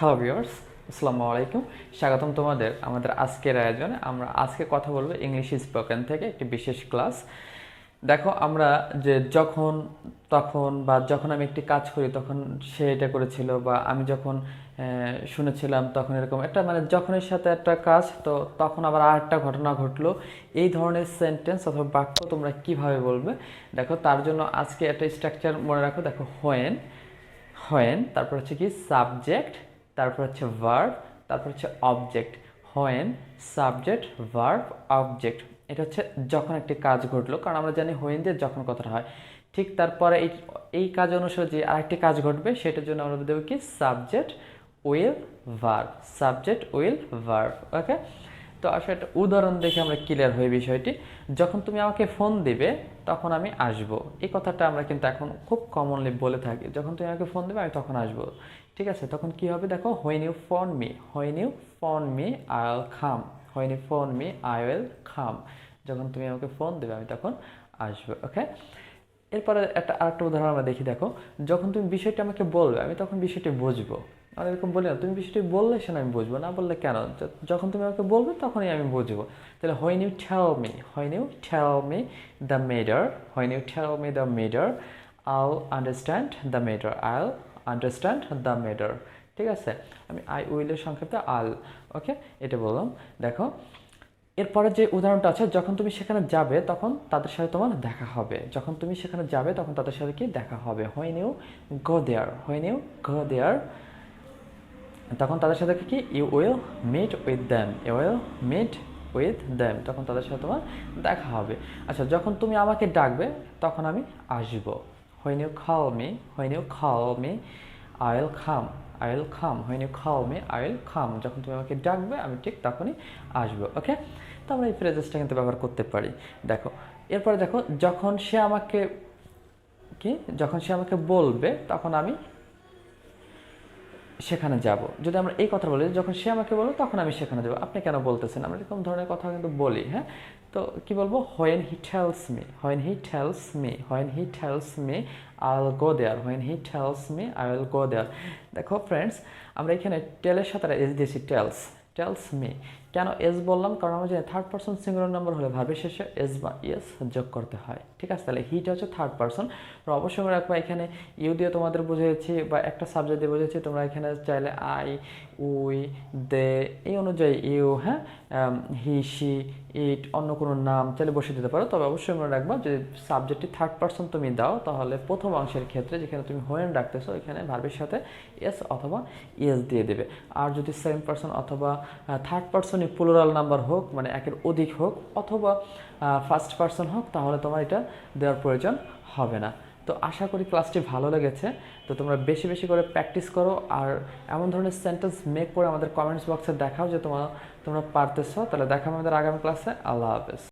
Hello viewers, আসসালামু আলাইকুম। স্বাগতম তোমাদের আমাদের আজকের আয়োজনে। আমরা আজকে কথা বলবো ইংলিশ স্পোকেন থেকে একটি বিশেষ ক্লাস। দেখো, আমরা যে যখন তখন বা যখন আমি একটি কাজ করি তখন সে এটা করেছিল, বা আমি যখন শুনেছিলাম তখন এরকম একটা, মানে যখনের সাথে একটা কাজ, তো তখন আবার আর একটা ঘটনা ঘটলো, এই ধরনের সেন্টেন্স অথবা বাক্য তোমরা কিভাবে বলবে। দেখো, তার জন্য আজকে একটা স্ট্রাকচার মনে রাখো। দেখো, হোয়েন, তারপর হচ্ছে কি সাবজেক্ট, তারপর হচ্ছে ভার্ব, তারপর হচ্ছে object. When, subject, verb, object. এটা হচ্ছে যখন একটি কাজ ঘটলো, কারণ আমরা জানি হোয়েন দিয়ে যখন কথাটা হয়। ঠিক তারপরে এই কাজ অনুসারে যে আরেকটি কাজ ঘটবে, সেটার জন্য আমরা দেবো কি subject will verb, subject will verb. Okay, তো আসলে একটা উদাহরণ দেখে আমরা ক্লিয়ার হই বিষয়টি। যখন তুমি আমাকে ফোন দিবে তখন আমি আসব, এই কথাটা আমরা কিন্তু এখন খুব কমনলি বলে থাকি। যখন তুমি আমাকে ফোন দিবে আমি তখন আসব, ঠিক আছে? তখন কি হবে দেখো, when you phone me, when you phone me I will come, when you phone me I will come. যখন তুমি আমাকে ফোন দেবে আমি তখন আসবো। ওকে, এরপরে আরেকটা উদাহরণ আমরা দেখি। দেখো, যখন তুমি বিষয়টি আমাকে বলবে আমি তখন বিষয়টি বুঝবো। আমরা এরকম বলি না, তুমি বিষয়টি বললে সেটা আমি বুঝবো, না বললে কেন? যখন তুমি আমাকে বলবে তখনই আমি বুঝবো। তাহলে when you tell me, when you tell me the matter, when you tell me the matter I'll understand the matter, I'll understand the matter. ঠিক আছে, আমি আই উইলের সংক্ষেপে আল। ওকে, এটা বললাম। দেখো, এরপরে যে উদাহরণটা আছে, যখন তুমি সেখানে যাবে তখন তাদের সাথে তোমার দেখা হবে। যখন তুমি সেখানে যাবে তখন তাদের সাথে কি দেখা হবে। When you go there, when you go there, তখন তাদের সাথে কি you will meet with them, you will meet with them, তখন তাদের সাথে তোমার দেখা হবে। আচ্ছা, যখন তুমি আমাকে ডাকবে তখন আমি আসব। When you call me, when you call me I will come, I will come, when you call me I will come, যখন তুমি আমাকে ডাকবে আমি ঠিক তখনই আসবো। ওকে, তো আমরা এই ফ্রেজেসটা কিন্তু ব্যবহার করতে পারি। দেখো, এরপরে দেখো, যখন সে আমাকে যখন সে আমাকে বলবে তখন আমি সেখানে যাব। যদি আমরা এই কথা বলি, যখন সে আমাকে বলবে তখন আমি সেখানে যাব, আপনি কেন বলতেছেন, আমরা এরকম ধরনের কথা কিন্তু বলি। হ্যাঁ, তো কি বলবো, when he tells me, when he tells me, when he tells me I will go there, when he tells me I will go there. দেখো ফ্রেন্ডস, আমরা এখানে টেলের সাথে এস দিয়েছি, টেলস, টেলস মি। কেন এস বললাম? কারণ আমরা জানি থার্ড পারসন সিঙ্গুলার নাম্বার হলে ভার্বের শেষে এস বা ইএস যোগ করতে হয়। ঠিক আছে, তাহলে হিটা হচ্ছে থার্ড পারসন। অবশ্যই মনে রাখবা, এখানে ইউ দিয়ে তোমাদের বুঝিয়েছি বা একটা সাবজেক্ট দিয়ে বুঝিয়েছি, তোমরা এখানে চাইলে আই, উই, দে এই অনুযায়ী ইউ, হ্যাঁ, হি, সি, ইট, অন্য কোনো নাম চাইলে বসে দিতে পারো। তবে অবশ্যই মনে রাখবা, যদি সাবজেক্টটি থার্ড পারসন তুমি দাও তাহলে প্রথম অংশের ক্ষেত্রে যেখানে তুমি হোয়েন রাখতেছো এখানে ভার্বের সাথে এস অথবা ইএস দিয়ে দেবে। আর যদি সেকেন্ড পারসন অথবা থার্ড পারসনই প্লুরাল নাম্বার হোক, মানে একের অধিক হোক, অথবা ফার্স্ট পারসন হোক, তাহলে তোমার এটা দেওয়ার প্রয়োজন হবে না। তো আশা করি ক্লাসটি ভালো লেগেছে। তো তোমরা বেশি বেশি করে প্র্যাকটিস করো, আর এমন ধরনের সেন্টেন্স মেক করে আমাদের কমেন্টস বক্সে দেখাও যে তোমরা পারতেছো। তাহলে দেখা আমাদের আগামী ক্লাসে। আল্লাহ হাফেজ।